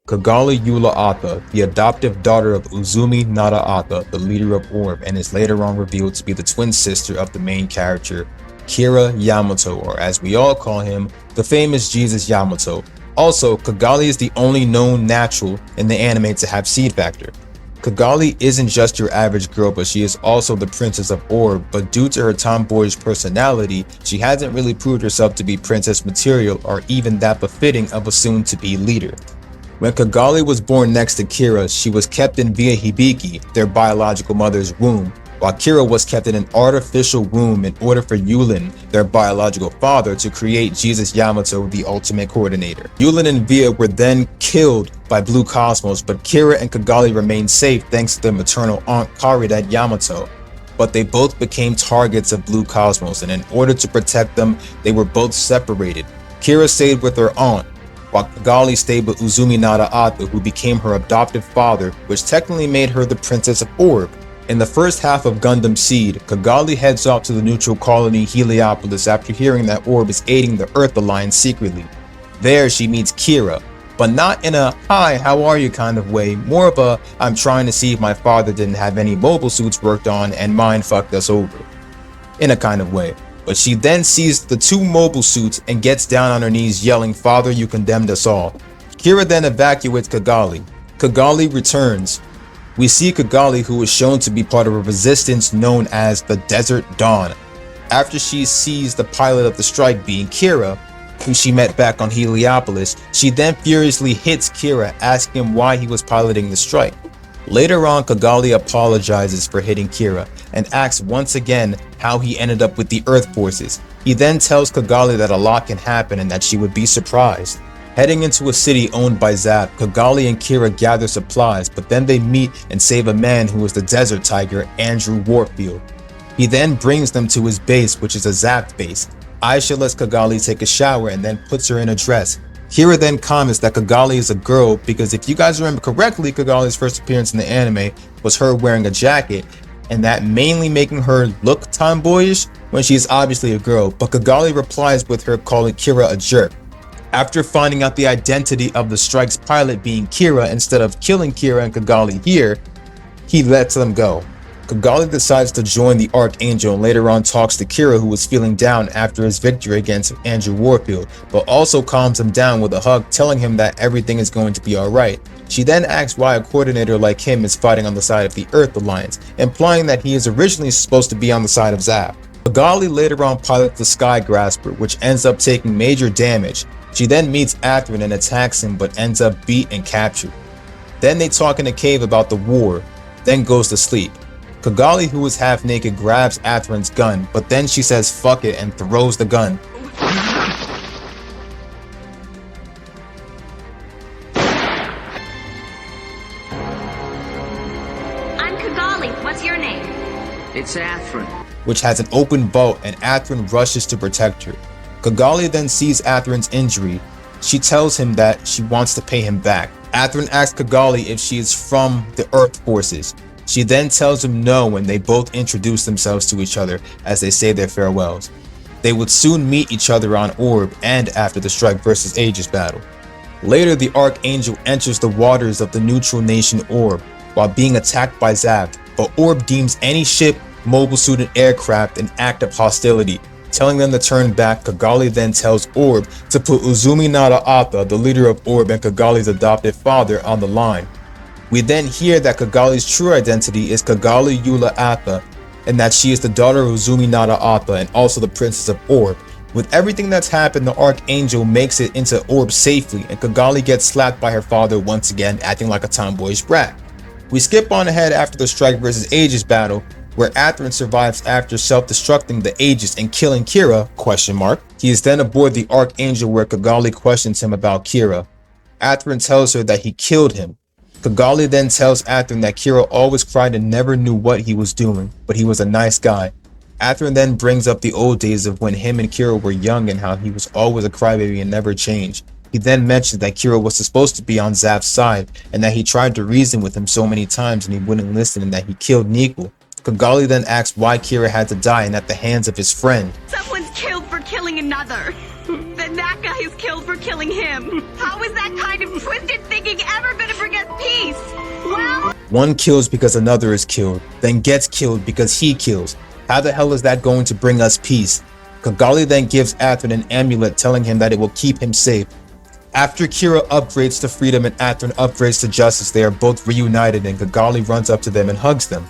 Cagalli Yula Atha, the adoptive daughter of Uzumi Nada Atha, the leader of Orb, and is later on revealed to be the twin sister of the main character, Kira Yamato, or as we all call him, the famous Jesus Yamato. Also, Cagalli is the only known natural in the anime to have seed factor. Cagalli isn't just your average girl, but she is also the princess of Orb, but due to her tomboyish personality, she hasn't really proved herself to be princess material or even that befitting of a soon-to-be leader. When Cagalli was born next to Kira, she was kept in via Hibiki, their biological mother's womb, while Kira was kept in an artificial womb in order for Yulin, their biological father, to create Jesus Yamato, the ultimate coordinator. Yulin and Via were then killed by Blue Cosmos, but Kira and Cagalli remained safe thanks to their maternal aunt Karida Yamato. But they both became targets of Blue Cosmos, and in order to protect them, they were both separated. Kira stayed with her aunt, while Cagalli stayed with Uzumi Nada Atha, who became her adoptive father, which technically made her the princess of Orb. In the first half of Gundam Seed, Cagalli heads off to the neutral colony Heliopolis after hearing that Orb is aiding the Earth Alliance secretly. There she meets Kira, but not in a "hi, how are you" kind of way, more of a "I'm trying to see if my father didn't have any mobile suits worked on and mine fucked us over" in a kind of way. But she then sees the two mobile suits and gets down on her knees yelling, "Father, you condemned us all." Kira then evacuates Cagalli. Cagalli returns. We see Cagalli, who is shown to be part of a resistance known as the Desert Dawn. After she sees the pilot of the strike being Kira, who she met back on Heliopolis, she then furiously hits Kira, asking him why he was piloting the strike. Later on, Cagalli apologizes for hitting Kira and asks once again how he ended up with the Earth Forces. He then tells Cagalli that a lot can happen and that she would be surprised. Heading into a city owned by Zap, Cagalli and Kira gather supplies, but then they meet and save a man who is the Desert Tiger, Andrew Warfield. He then brings them to his base, which is a Zap base. Aisha lets Cagalli take a shower and then puts her in a dress. Kira then comments that Cagalli is a girl because if you guys remember correctly, Cagalli's first appearance in the anime was her wearing a jacket, and that mainly making her look tomboyish when she is obviously a girl, but Cagalli replies with her calling Kira a jerk. After finding out the identity of the strike's pilot being Kira, instead of killing Kira and Cagalli here, he lets them go. Cagalli decides to join the Archangel and later on talks to Kira, who was feeling down after his victory against Andrew Warfield, but also calms him down with a hug, telling him that everything is going to be alright. She then asks why a coordinator like him is fighting on the side of the Earth Alliance, implying that he is originally supposed to be on the side of Zap. Cagalli later on pilots the Sky Grasper, which ends up taking major damage. She then meets Athrun and attacks him, but ends up beat and captured. Then they talk in a cave about the war, then goes to sleep. Cagalli, who is half naked, grabs Athrun's gun, but then she says fuck it and throws the gun. I'm Cagalli, what's your name? It's Athrun. Which has an open boat, and Athrun rushes to protect her. Cagalli then sees Athrun's injury. She tells him that she wants to pay him back. Athrun asks Cagalli if she is from the Earth Forces. She then tells him no when they both introduce themselves to each other as they say their farewells. They would soon meet each other on Orb and after the Strike vs. Aegis battle. Later, the Archangel enters the waters of the neutral nation Orb while being attacked by Zap, but Orb deems any ship, mobile suit, and aircraft an act of hostility, telling them to turn back. Cagalli then tells Orb to put Uzumi Nada Atha, the leader of Orb and Cagalli's adopted father, on the line. We then hear that Cagalli's true identity is Cagalli Yula Atha, and that she is the daughter of Uzumi Nada Atha and also the princess of Orb. With everything that's happened, the Archangel makes it into Orb safely, and Cagalli gets slapped by her father once again, acting like a tomboyish brat. We skip on ahead after the Strike vs. Aegis battle, where Athrun survives after self-destructing the Aegis and killing Kira, ? He is then aboard the Archangel where Cagalli questions him about Kira. Athrun tells her that he killed him. Cagalli then tells Athrun that Kira always cried and never knew what he was doing, but he was a nice guy. Athrun then brings up the old days of when him and Kira were young and how he was always a crybaby and never changed. He then mentioned that Kira was supposed to be on Zap's side and that he tried to reason with him so many times and he wouldn't listen and that he killed Nico. Cagalli then asks why Kira had to die and at the hands of his friend. Someone's killed for killing another. Then that guy is killed for killing him. How is that kind of twisted thinking ever One kills because another is killed, then gets killed because he kills. How the hell is that going to bring us peace? Cagalli then gives Athrun an amulet telling him that it will keep him safe. After Kira upgrades to freedom and Athrun upgrades to justice, they are both reunited and Cagalli runs up to them and hugs them.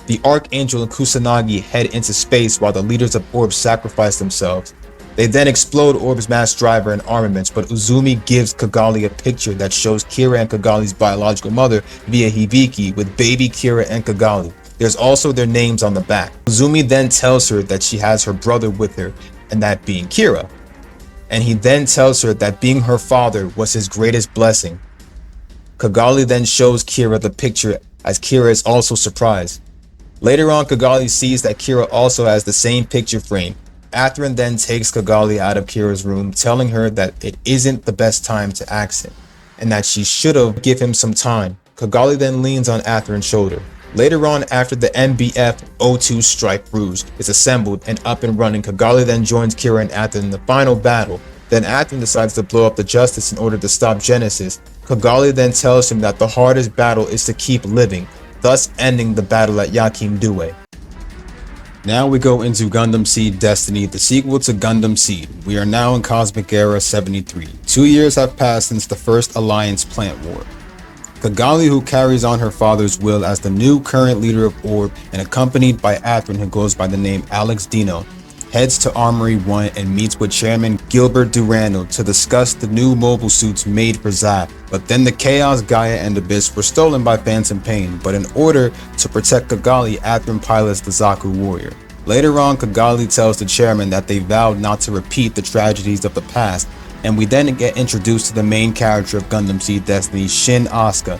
The Archangel and Kusanagi head into space while the leaders of Orb sacrifice themselves. They then explode Orb's mass driver and armaments, but Uzumi gives Cagalli a picture that shows Kira and Cagalli's biological mother via Hibiki with baby Kira and Cagalli. There's also their names on the back. Uzumi then tells her that she has her brother with her, and that being Kira. And he then tells her that being her father was his greatest blessing. Cagalli then shows Kira the picture as Kira is also surprised. Later on, Cagalli sees that Kira also has the same picture frame. Athrun then takes Cagalli out of Kira's room, telling her that it isn't the best time to axe him, and that she should have given him some time. Cagalli then leans on Athrun's shoulder. Later on, after the MBF-02 Strike Rouge is assembled and up and running, Cagalli then joins Kira and Athrun in the final battle. Then Athrun decides to blow up the Justice in order to stop Genesis. Cagalli then tells him that the hardest battle is to keep living, thus ending the battle at Yakim Due. Now we go into Gundam Seed Destiny, the sequel to Gundam Seed. We are now in Cosmic Era 73. 2 years have passed since the first Alliance plant war. Cagalli, who carries on her father's will as the new current leader of Orb and accompanied by Athrun, who goes by the name Alex Dino, heads to Armory 1 and meets with Chairman Gilbert Durando to discuss the new mobile suits made for Zap. But then the Chaos, Gaia, and Abyss were stolen by Phantom Pain, but in order to protect Cagalli, Athrun pilots the Zaku Warrior. Later on, Cagalli tells the chairman that they vowed not to repeat the tragedies of the past, and we then get introduced to the main character of Gundam Seed Destiny, Shin Asuka,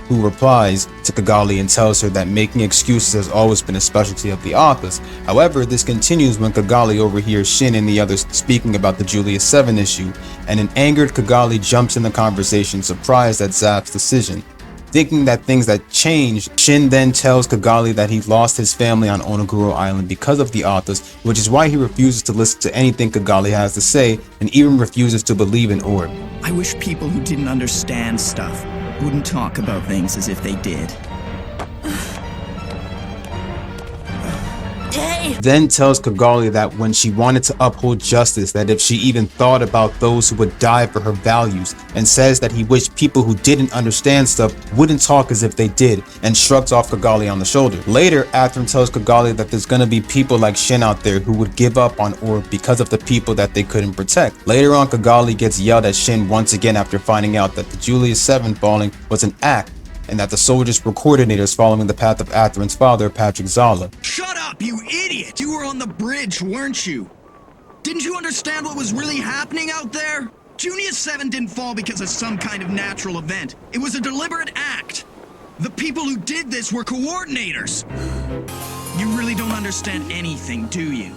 who replies to Cagalli and tells her that making excuses has always been a specialty of the Athas. However, this continues when Cagalli overhears Shin and the others speaking about the Julius 7 issue, and an angered Cagalli jumps in the conversation, surprised at Zap's decision. Thinking that things had changed, Shin then tells Cagalli that he lost his family on Onoguro Island because of the Athas, which is why he refuses to listen to anything Cagalli has to say and even refuses to believe in Orb. I wish people who didn't understand stuff wouldn't talk about things as if they did. Then tells Cagalli that when she wanted to uphold justice, that if she even thought about those who would die for her values, and says that he wished people who didn't understand stuff wouldn't talk as if they did, and shrugs off Cagalli on the shoulder. Later, Athrun tells Cagalli that there's gonna be people like Shin out there who would give up on Orb because of the people that they couldn't protect. Later on, Cagalli gets yelled at Shin once again after finding out that the Julius 7 falling was an act, and that the soldiers were coordinators following the path of Athrun's father, Patrick Zala. Shut up, you idiot! You were on the bridge, weren't you? Didn't you understand what was really happening out there? Julius 7 didn't fall because of some kind of natural event. It was a deliberate act. The people who did this were coordinators. You really don't understand anything, do you?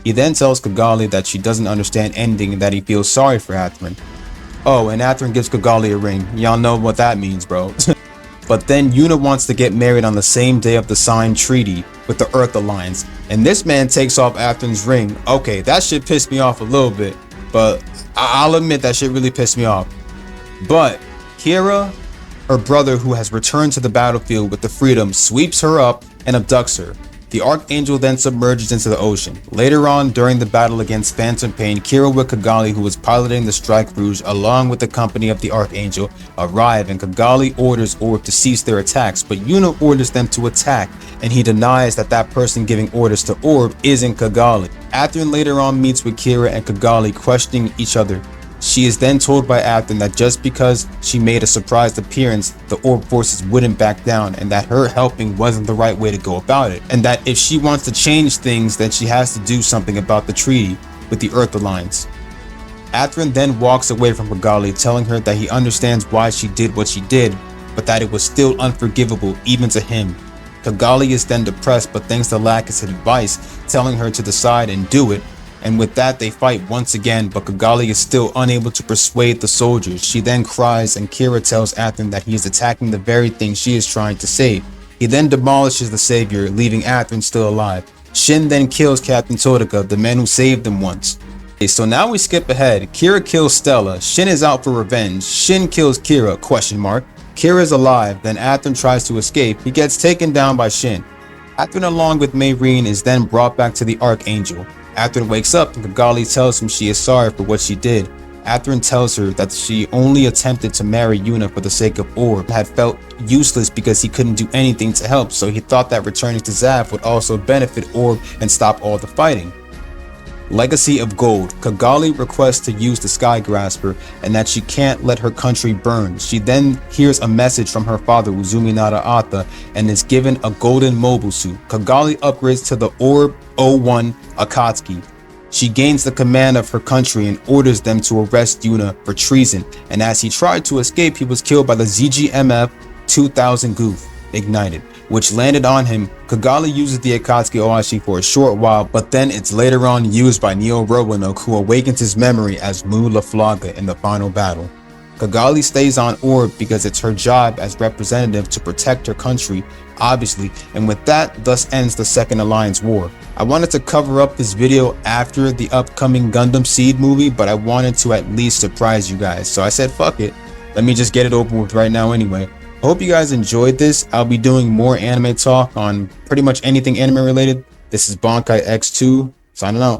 He then tells Cagalli that she doesn't understand anything and that he feels sorry for Athrun. Oh, and Athrun gives Cagalli a ring. Y'all know what that means, bro. But then Yuna wants to get married on the same day of the signed treaty with the Earth Alliance, and this man takes off Athrun's ring. Okay, that shit pissed me off a little bit, but I'll admit that shit really pissed me off. But Kira, her brother who has returned to the battlefield with the Freedom, sweeps her up and abducts her. The Archangel then submerges into the ocean. Later on, during the battle against Phantom Pain, Kira with Cagalli, who was piloting the Strike Rouge along with the company of the Archangel, arrive, and Cagalli orders Orb to cease their attacks, but Yuna orders them to attack, and he denies that that person giving orders to Orb isn't Cagalli. Athrun later on meets with Kira and Cagalli, questioning each other. She is then told by Athrun that just because she made a surprise appearance, the Orb forces wouldn't back down, and that her helping wasn't the right way to go about it, and that if she wants to change things, then she has to do something about the treaty with the Earth Alliance. Athrun then walks away from Cagalli, telling her that he understands why she did what she did, but that it was still unforgivable even to him. Cagalli is then depressed, but thanks to Lacus' advice, telling her to decide and do it. And with that, they fight once again, but Cagalli is still unable to persuade the soldiers. She then cries, and Kira tells Athrun that he is attacking the very thing she is trying to save. He then demolishes the savior, leaving Athrun still alive. Shin then kills Captain Todaka, the man who saved them once. Okay, so now we skip ahead. Kira kills Stella. Shin is out for revenge. Shin kills Kira, question mark. Kira is alive, then Athrun tries to escape. He gets taken down by Shin. Athrun along with Mayreen is then brought back to the Archangel. Athrun wakes up and Cagalli tells him she is sorry for what she did. Athrun tells her that she only attempted to marry Yuna for the sake of Orb, had felt useless because he couldn't do anything to help, so he thought that returning to Zav would also benefit Orb and stop all the fighting. Legacy of Gold. Cagalli requests to use the Sky Grasper and that she can't let her country burn. She then hears a message from her father Uzumi Nada Athha and is given a golden mobile suit. Cagalli upgrades to the Orb 01 Akatsuki. She gains the command of her country and orders them to arrest Yuna for treason, and as he tried to escape he was killed by the ZGMF 2000 Goof ignited, which landed on him. Cagalli uses the Akatsuki Ohashi for a short while, but then it's later on used by Neo Roanoke, who awakens his memory as Mu Laflaga in the final battle. Cagalli stays on Orb because it's her job as representative to protect her country, obviously, and with that, thus ends the Second Alliance War. I wanted to cover up this video after the upcoming Gundam Seed movie, but I wanted to at least surprise you guys, so I said fuck it, let me just get it over with right now anyway. I hope you guys enjoyed this. I'll be doing more anime talk on pretty much anything anime related. This is Bankai X2, signing out.